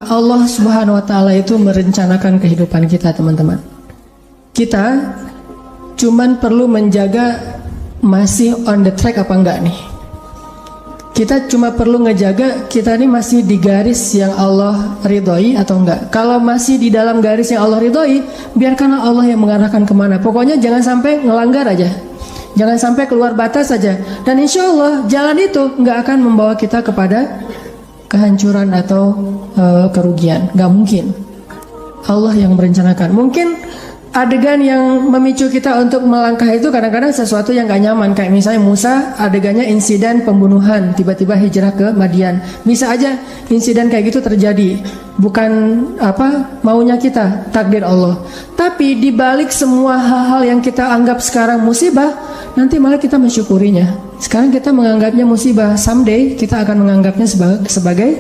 Allah Subhanahu wa Ta'ala itu merencanakan kehidupan kita, teman-teman. Kita cuman perlu menjaga masih on the track apa enggak nih. Kita cuma perlu ngejaga kita ini masih di garis yang Allah ridhoi atau enggak. Kalau masih di dalam garis yang Allah ridhoi, biarkanlah Allah yang mengarahkan kemana. Pokoknya jangan sampai ngelanggar aja, jangan sampai keluar batas saja. Dan insya Allah jalan itu nggak akan membawa kita kepada kehancuran atau kerugian. Nggak mungkin. Allah yang merencanakan. Mungkin adegan yang memicu kita untuk melangkah itu kadang-kadang sesuatu yang gak nyaman. Kayak misalnya Musa, adegannya insiden pembunuhan, tiba-tiba hijrah ke Madian. Bisa aja insiden kayak gitu terjadi, bukan maunya kita, takdir Allah. Tapi dibalik semua hal-hal yang kita anggap sekarang musibah, nanti malah kita mensyukurinya. Sekarang kita menganggapnya musibah, someday kita akan menganggapnya sebagai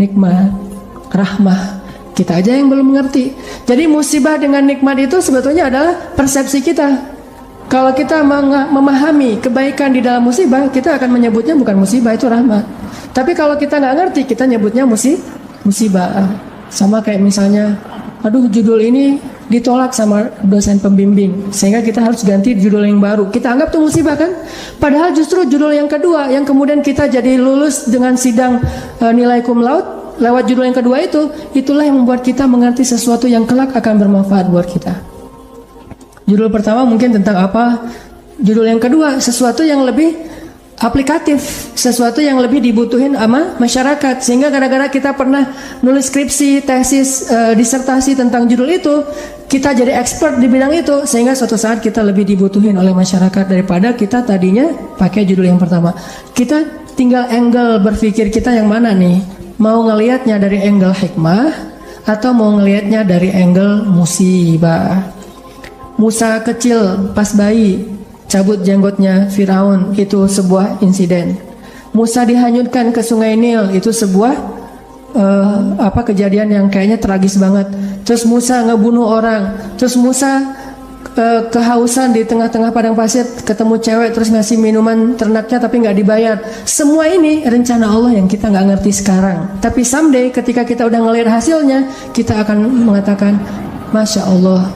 nikmat, rahmah. Kita aja yang belum mengerti. Jadi musibah dengan nikmat itu sebetulnya adalah persepsi kita. Kalau kita memahami kebaikan di dalam musibah, kita akan menyebutnya bukan musibah, itu rahmat. Tapi kalau kita nggak ngerti, kita nyebutnya musibah. Sama kayak misalnya, aduh judul ini ditolak sama dosen pembimbing, sehingga kita harus ganti judul yang baru. Kita anggap itu musibah kan? Padahal justru judul yang kedua, yang kemudian kita jadi lulus dengan sidang nilai cum laude, lewat judul yang kedua itulah yang membuat kita mengerti sesuatu yang kelak akan bermanfaat buat kita. Judul pertama mungkin tentang apa, judul yang kedua sesuatu yang lebih aplikatif, sesuatu yang lebih dibutuhin sama masyarakat. Sehingga gara-gara kita pernah nulis skripsi, tesis, disertasi tentang judul itu, kita jadi expert di bidang itu, sehingga suatu saat kita lebih dibutuhin oleh masyarakat daripada kita tadinya pakai judul yang pertama. Kita tinggal angle berpikir kita yang mana nih? Mau ngelihatnya dari angle hikmah atau mau ngelihatnya dari angle musibah. Musa kecil pas bayi cabut jenggotnya Firaun, itu sebuah insiden. Musa dihanyutkan ke sungai Nil, itu sebuah kejadian yang kayaknya tragis banget. Terus Musa ngebunuh orang, terus Musa kehausan di tengah-tengah padang pasir, ketemu cewek terus ngasih minuman ternaknya tapi nggak dibayar. Semua ini rencana Allah yang kita nggak ngerti sekarang. Tapi someday ketika kita udah ngelihat hasilnya, kita akan mengatakan, Masya Allah,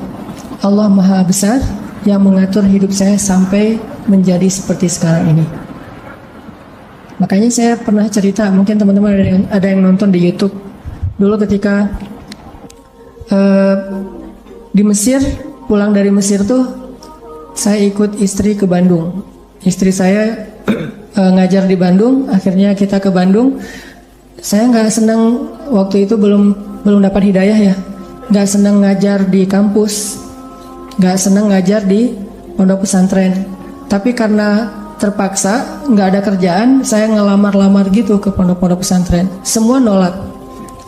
Allah Maha Besar yang mengatur hidup saya sampai menjadi seperti sekarang ini. Makanya saya pernah cerita, mungkin teman-teman ada yang nonton di YouTube. Dulu ketika di Mesir, pulang dari Mesir tuh, saya ikut istri ke Bandung. Istri saya ngajar di Bandung, akhirnya kita ke Bandung. Saya nggak senang waktu itu, belum dapat hidayah ya, nggak senang ngajar di kampus, nggak senang ngajar di pondok pesantren. Tapi karena terpaksa, nggak ada kerjaan, saya ngelamar-lamar gitu ke pondok-pondok pesantren. Semua nolak,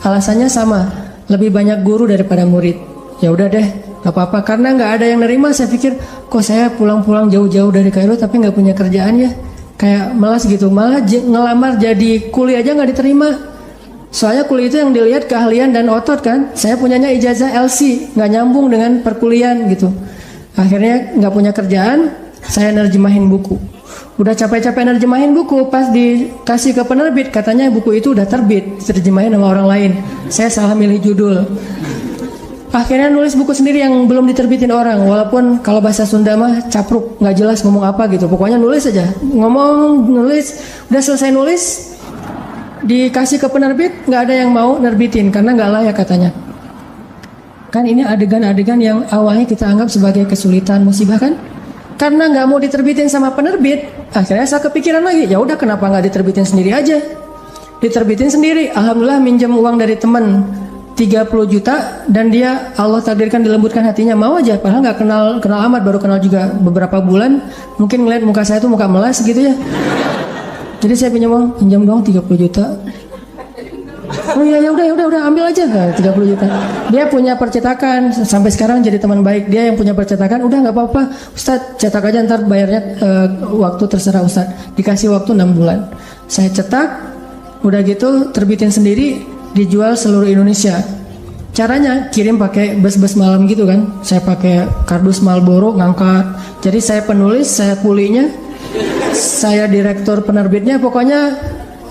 alasannya sama, lebih banyak guru daripada murid. Ya udah deh, gak apa-apa, karena nggak ada yang nerima. Saya pikir, kok saya pulang-pulang jauh-jauh dari Kairo tapi nggak punya kerjaan ya, kayak malas gitu. Malah ngelamar jadi kuli aja nggak diterima. Soalnya kuli itu yang dilihat keahlian dan otot kan. Saya punyanya ijazah LC, nggak nyambung dengan perkuliahan gitu. Akhirnya nggak punya kerjaan, saya nerjemahin buku. Udah capek-capek nerjemahin buku, pas dikasih ke penerbit katanya buku itu udah terbit, terjemahin sama orang lain. Saya salah milih judul. Akhirnya nulis buku sendiri yang belum diterbitin orang. Walaupun kalau bahasa Sunda mah capruk, nggak jelas ngomong apa gitu. Pokoknya nulis aja, nulis. Udah selesai nulis, dikasih ke penerbit, nggak ada yang mau nerbitin karena nggak layak katanya. Kan ini adegan-adegan yang awalnya kita anggap sebagai kesulitan, musibah kan? Karena nggak mau diterbitin sama penerbit, akhirnya saya kepikiran lagi, ya udah kenapa nggak diterbitin sendiri aja? Diterbitin sendiri. Alhamdulillah minjem uang dari teman 30 juta, dan dia Allah takdirkan dilembutkan hatinya, mau aja, padahal nggak kenal amat, baru kenal juga beberapa bulan. Mungkin ngeliat muka saya tuh muka melas gitu ya. Jadi saya pinjam dong 30 juta. Oh iya, ya udah ambil aja. Nah, 30 juta. Dia punya percetakan, sampai sekarang jadi teman baik. Dia yang punya percetakan, udah nggak apa-apa Ustadz, cetak aja, ntar bayarnya waktu terserah Ustadz. Dikasih waktu 6 bulan. Saya cetak, udah gitu terbitin sendiri, dijual seluruh Indonesia. Caranya kirim pakai bus-bus malam gitu kan. Saya pakai kardus Marlboro ngangkat. Jadi saya penulis, saya kulinya, saya direktur penerbitnya, pokoknya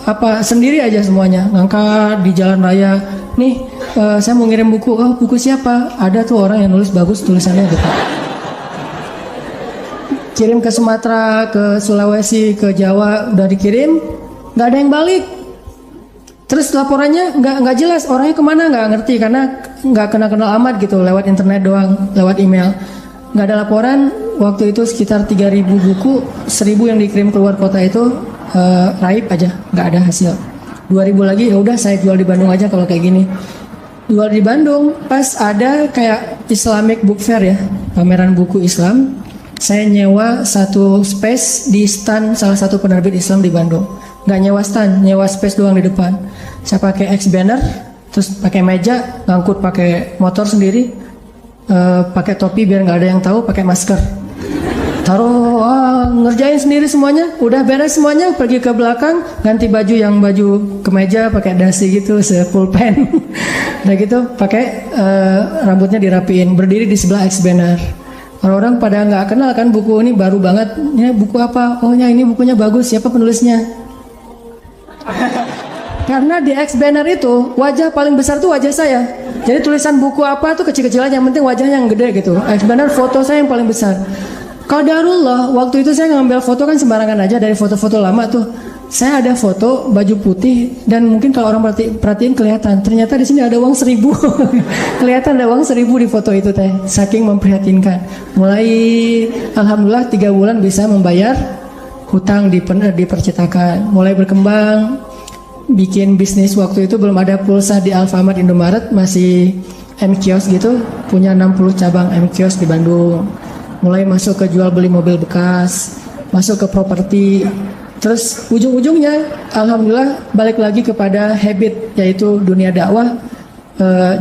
apa sendiri aja semuanya, ngangkat di jalan raya. Nih, saya mau ngirim buku. Oh, buku siapa? Ada tuh orang yang nulis bagus tulisannya gitu. Kirim ke Sumatera, ke Sulawesi, ke Jawa, udah dikirim, nggak ada yang balik. Terus laporannya nggak jelas, orangnya kemana nggak ngerti karena nggak kenal amat gitu, lewat internet doang, lewat email. Nggak ada laporan. Waktu itu sekitar 3.000 buku, 1.000 yang dikirim keluar kota itu raib aja, nggak ada hasil. 2.000 lagi, ya udah saya jual di Bandung aja kalau kayak gini. Jual di Bandung, pas ada kayak Islamic Book Fair ya, pameran buku Islam. Saya nyewa satu space di stand salah satu penerbit Islam di Bandung. Nggak nyewa stand, nyewa space doang di depan. Saya pakai X banner, terus pakai meja, ngangkut pakai motor sendiri, pakai topi biar nggak ada yang tahu, pakai masker. Taruh, ngerjain sendiri semuanya, udah beres semuanya, pergi ke belakang, ganti baju yang baju kemeja, pakai dasi gitu, full pen. Udah gitu, pakai rambutnya dirapiin, berdiri di sebelah X banner. Orang-orang pada nggak kenal kan buku ini baru banget, ini buku apa? Oh ya ini bukunya bagus, siapa penulisnya? Karena di X banner itu wajah paling besar tuh wajah saya. Jadi tulisan buku apa tuh kecil-kecil aja, yang penting wajahnya yang gede gitu. X banner foto saya yang paling besar. Qadarullah, waktu itu saya ngambil foto kan sembarangan aja dari foto-foto lama tuh. Saya ada foto baju putih dan mungkin kalau orang perhatiin kelihatan. Ternyata di sini ada uang 1.000. Kelihatan ada uang 1.000 di foto itu teh. Saking memprihatinkan. Mulai alhamdulillah 3 bulan bisa membayar hutang di percetakan. Mulai berkembang, bikin bisnis. Waktu itu belum ada pulsa di Alfamart, Indomaret, masih M-Kios gitu. Punya 60 cabang M-Kios di Bandung. Mulai masuk ke jual beli mobil bekas, masuk ke properti, terus ujung-ujungnya alhamdulillah balik lagi kepada habit, yaitu dunia dakwah.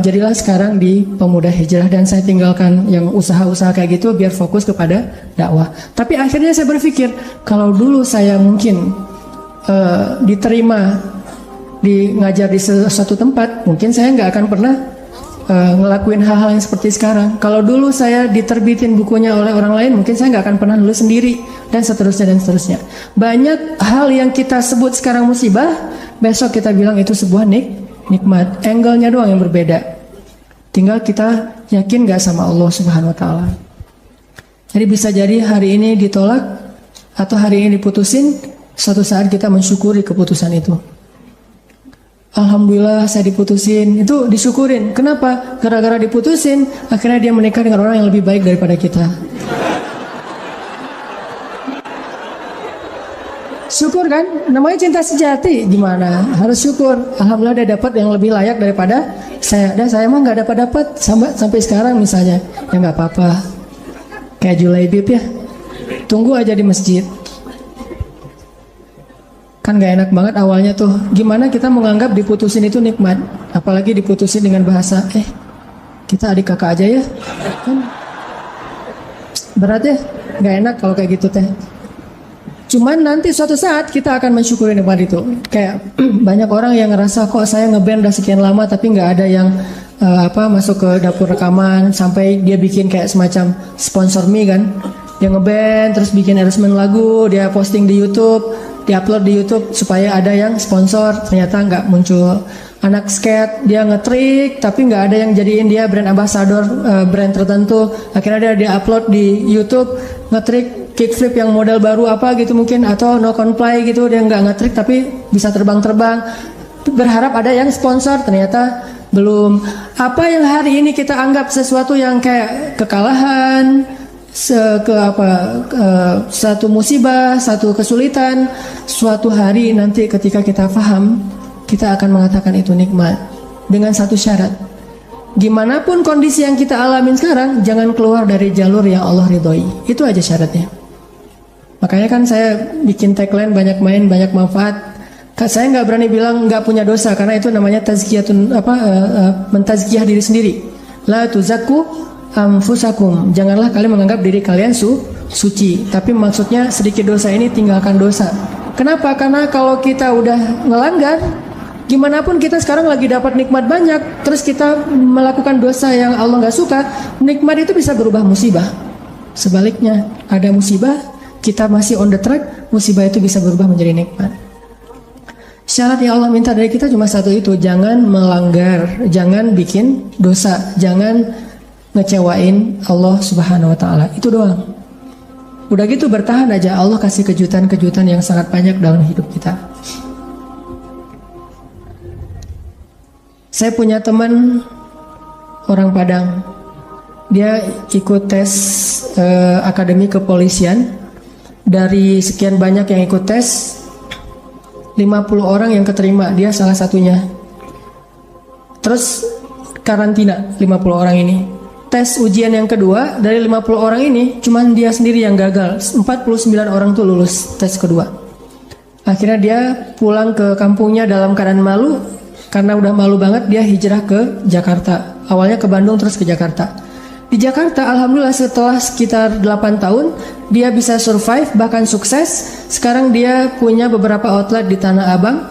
Jadilah sekarang di Pemuda Hijrah, dan saya tinggalkan yang usaha-usaha kayak gitu biar fokus kepada dakwah. Tapi akhirnya saya berpikir, kalau dulu saya mungkin diterima di ngajar di suatu tempat, mungkin saya nggak akan pernah ngelakuin hal-hal yang seperti sekarang. Kalau dulu saya diterbitin bukunya oleh orang lain, mungkin saya nggak akan pernah nulis sendiri, dan seterusnya dan seterusnya. Banyak hal yang kita sebut sekarang musibah, besok kita bilang itu sebuah nikmat. Angle-nya doang yang berbeda. Tinggal kita yakin nggak sama Allah Subhanahu Wa Taala. Jadi bisa jadi hari ini ditolak atau hari ini diputusin, suatu saat kita mensyukuri keputusan itu. Alhamdulillah saya diputusin, itu disyukurin. Kenapa? Gara-gara diputusin, akhirnya dia menikah dengan orang yang lebih baik daripada kita. Syukur kan? Namanya cinta sejati. Gimana? Harus syukur. Alhamdulillah dia dapat yang lebih layak daripada saya. Dan saya mah nggak dapat sampai sekarang misalnya. Ya nggak apa-apa. Kayak Julaibib ya. Tunggu aja di masjid. Kan gak enak banget awalnya tuh. Gimana kita menganggap diputusin itu nikmat, apalagi diputusin dengan bahasa kita adik kakak aja ya. Kan berat ya, gak enak kalau kayak gitu teh. Cuman nanti suatu saat kita akan mensyukuri nikmat itu. Kayak banyak orang yang ngerasa kok saya ngeband udah sekian lama tapi gak ada yang masuk ke dapur rekaman, sampai dia bikin kayak semacam sponsor me kan. Dia ngeband terus bikin arrangement lagu, dia posting di YouTube, diupload di YouTube supaya ada yang sponsor. Ternyata nggak muncul. Anak skate, dia ngetrik tapi nggak ada yang jadiin dia brand ambassador brand tertentu. Akhirnya dia upload di YouTube ngetrik kickflip yang model baru apa gitu mungkin, atau no confly gitu, dia nggak ngetrik tapi bisa terbang-terbang. Berharap ada yang sponsor, ternyata belum. Apa yang hari ini kita anggap sesuatu yang kayak kekalahan, satu musibah, satu kesulitan, suatu hari nanti ketika kita paham, kita akan mengatakan itu nikmat. Dengan satu syarat, gimana pun kondisi yang kita alamin sekarang, jangan keluar dari jalur yang Allah ridhoi. Itu aja syaratnya. Makanya kan saya bikin tagline banyak main, banyak manfaat. Saya nggak berani bilang nggak punya dosa, karena itu namanya tazkiyatun, mentazkiyah diri sendiri. La tuzakku anfusakum, janganlah kalian menganggap diri kalian suci, tapi maksudnya sedikit dosa ini tinggalkan dosa. Kenapa? Karena kalau kita udah ngelanggar, gimana pun kita sekarang lagi dapat nikmat banyak, terus kita melakukan dosa yang Allah nggak suka, nikmat itu bisa berubah musibah. Sebaliknya, ada musibah, kita masih on the track, musibah itu bisa berubah menjadi nikmat. Syarat yang Allah minta dari kita cuma satu itu, jangan melanggar, jangan bikin dosa, jangan ngecewain Allah Subhanahu wa taala. Itu doang. Udah gitu bertahan aja, Allah kasih kejutan-kejutan yang sangat banyak dalam hidup kita. Saya punya teman orang Padang. Dia ikut tes akademi kepolisian. Dari sekian banyak yang ikut tes, 50 orang yang keterima, dia salah satunya. Terus karantina 50 orang ini. Tes ujian yang kedua, dari 50 orang ini cuman dia sendiri yang gagal. 49 orang tuh lulus tes kedua. Akhirnya dia pulang ke kampungnya dalam keadaan malu. Karena udah malu banget, dia hijrah ke Jakarta. Awalnya ke Bandung terus ke Jakarta. Di Jakarta alhamdulillah setelah sekitar 8 tahun dia bisa survive, bahkan sukses. Sekarang dia punya beberapa outlet di Tanah Abang,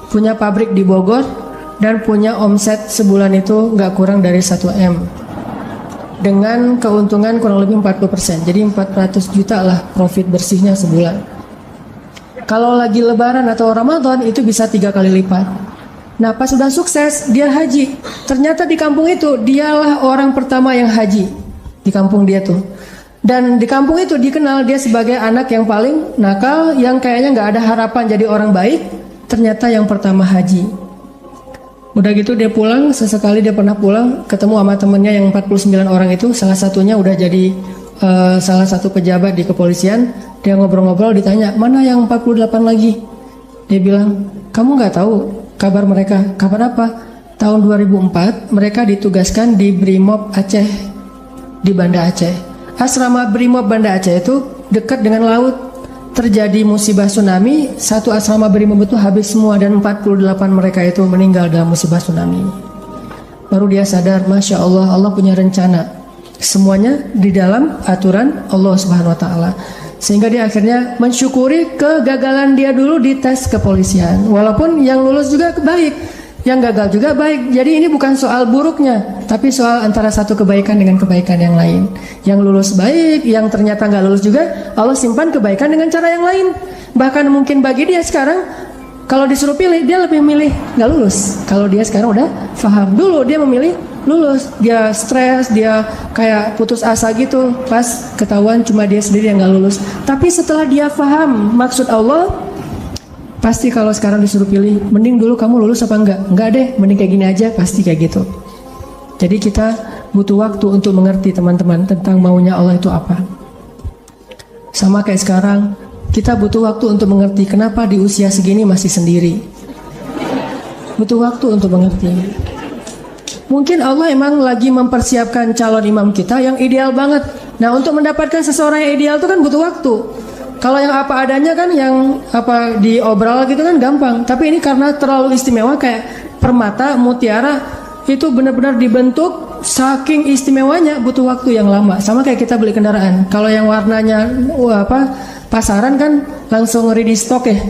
punya pabrik di Bogor, dan punya omset sebulan itu nggak kurang dari 1 M, dengan keuntungan kurang lebih 40%. Jadi 400 juta lah profit bersihnya sebulan. Kalau lagi lebaran atau Ramadan itu bisa 3 kali lipat. Nah pas sudah sukses dia haji. Ternyata di kampung itu dialah orang pertama yang haji di kampung dia tuh. Dan di kampung itu dikenal dia sebagai anak yang paling nakal, yang kayaknya nggak ada harapan jadi orang baik. Ternyata yang pertama haji. Udah gitu dia pulang, sesekali dia pernah pulang ketemu sama temennya yang 49 orang itu. Salah satunya udah jadi salah satu pejabat di kepolisian. Dia ngobrol-ngobrol, ditanya mana yang 48 lagi. Dia bilang, kamu nggak tahu kabar mereka? Kabar apa? Tahun 2004 mereka ditugaskan di Brimob Aceh, di Banda Aceh. Asrama Brimob Banda Aceh itu dekat dengan laut. Terjadi musibah tsunami, satu asrama Brimob itu habis semua dan 48 mereka itu meninggal dalam musibah tsunami. Baru dia sadar, Masya Allah, Allah punya rencana. Semuanya di dalam aturan Allah Subhanahu wa taala. Sehingga dia akhirnya mensyukuri kegagalan dia dulu di tes kepolisian. Walaupun yang lulus juga baik, yang gagal juga baik. Jadi ini bukan soal buruknya, tapi soal antara satu kebaikan dengan kebaikan yang lain. Yang lulus baik, yang ternyata nggak lulus juga, Allah simpan kebaikan dengan cara yang lain. Bahkan mungkin bagi dia sekarang, kalau disuruh pilih, dia lebih milih nggak lulus. Kalau dia sekarang udah paham, dulu dia memilih lulus, dia stres, dia kayak putus asa gitu pas ketahuan cuma dia sendiri yang nggak lulus. Tapi setelah dia paham maksud Allah, pasti kalau sekarang disuruh pilih, mending dulu kamu lulus apa enggak deh, mending kayak gini aja, pasti kayak gitu. Jadi kita butuh waktu untuk mengerti teman-teman tentang maunya Allah itu apa. Sama kayak sekarang, kita butuh waktu untuk mengerti kenapa di usia segini masih sendiri. Butuh waktu untuk mengerti. Mungkin Allah emang lagi mempersiapkan calon imam kita yang ideal banget. Nah untuk mendapatkan seseorang yang ideal itu kan butuh waktu. Kalau yang apa adanya kan, yang apa diobral gitu kan gampang. Tapi ini karena terlalu istimewa, kayak permata, mutiara, itu benar-benar dibentuk saking istimewanya, butuh waktu yang lama. Sama kayak kita beli kendaraan. Kalau yang warnanya pasaran kan langsung ready stock ya.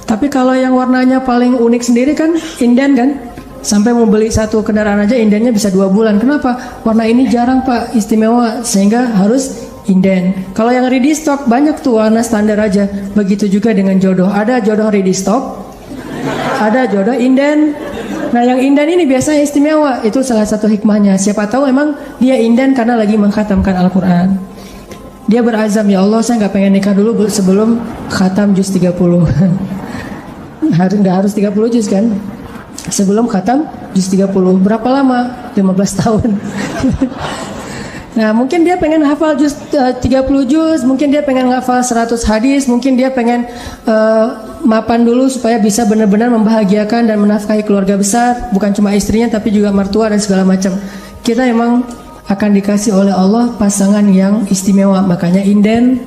Tapi kalau yang warnanya paling unik sendiri kan inden kan. Sampai mau beli satu kendaraan aja indennya bisa 2 bulan. Kenapa? Warna ini jarang pak, istimewa, sehingga harus inden. Kalau yang ready stock banyak tuh warna standar aja. Begitu juga dengan jodoh. Ada jodoh ready stock, ada jodoh inden. Nah yang inden ini biasanya istimewa. Itu salah satu hikmahnya. Siapa tahu emang dia inden karena lagi mengkhatamkan Al-Quran. Dia berazam, ya Allah saya nggak pengen nikah dulu sebelum khatam juz 30. Nggak harus 30 juz kan? Sebelum khatam juz 30. Berapa lama? 15 tahun. Nah mungkin dia pengen hafal juz 30 juz, mungkin dia pengen hafal 100 hadis, mungkin dia pengen mapan dulu supaya bisa benar-benar membahagiakan dan menafkahi keluarga besar, bukan cuma istrinya tapi juga mertua dan segala macam. Kita emang akan dikasih oleh Allah pasangan yang istimewa, makanya inden.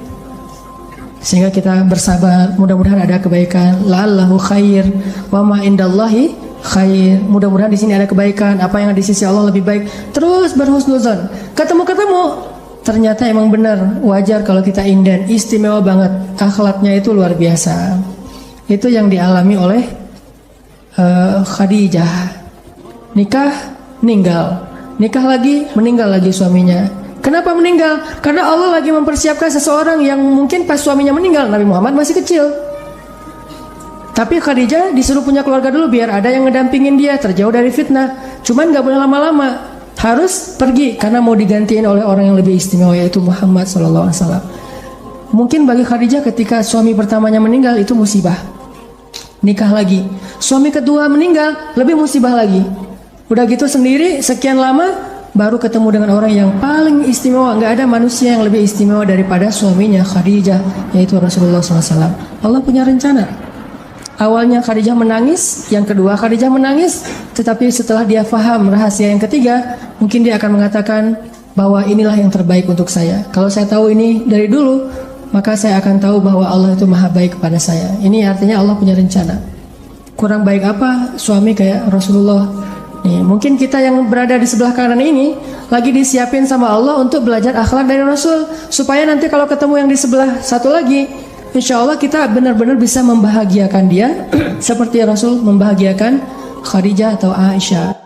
Sehingga kita bersabar, mudah-mudahan ada kebaikan. La'allahu khair wa ma indallahi khair. Mudah-mudahan di sini ada kebaikan, apa yang di sisi Allah lebih baik. Terus berhusnuzon. Ketemu-ketemu ternyata emang benar, wajar kalau kita inden, istimewa banget. Akhlaknya itu luar biasa. Itu yang dialami oleh Khadijah. Nikah, meninggal. Nikah lagi, meninggal lagi suaminya. Kenapa meninggal? Karena Allah lagi mempersiapkan seseorang yang mungkin pas suaminya meninggal, Nabi Muhammad masih kecil. Tapi Khadijah disuruh punya keluarga dulu biar ada yang ngedampingin dia terjauh dari fitnah. Cuman gak boleh lama-lama, harus pergi karena mau digantiin oleh orang yang lebih istimewa, yaitu Muhammad SAW. Mungkin bagi Khadijah ketika suami pertamanya meninggal itu musibah, nikah lagi. Suami kedua meninggal, lebih musibah lagi. Udah gitu sendiri sekian lama baru ketemu dengan orang yang paling istimewa. Gak ada manusia yang lebih istimewa daripada suaminya Khadijah, yaitu Rasulullah SAW. Allah punya rencana. Awalnya Khadijah menangis, yang kedua Khadijah menangis, tetapi setelah dia faham rahasia yang ketiga, mungkin dia akan mengatakan bahwa inilah yang terbaik untuk saya. Kalau saya tahu ini dari dulu, maka saya akan tahu bahwa Allah itu maha baik kepada saya. Ini artinya Allah punya rencana. Kurang baik apa suami kayak Rasulullah? Nih, mungkin kita yang berada di sebelah kanan ini lagi disiapin sama Allah untuk belajar akhlak dari Rasul, supaya nanti kalau ketemu yang di sebelah satu lagi, insya Allah kita benar-benar bisa membahagiakan dia seperti Rasul membahagiakan Khadijah atau Aisyah.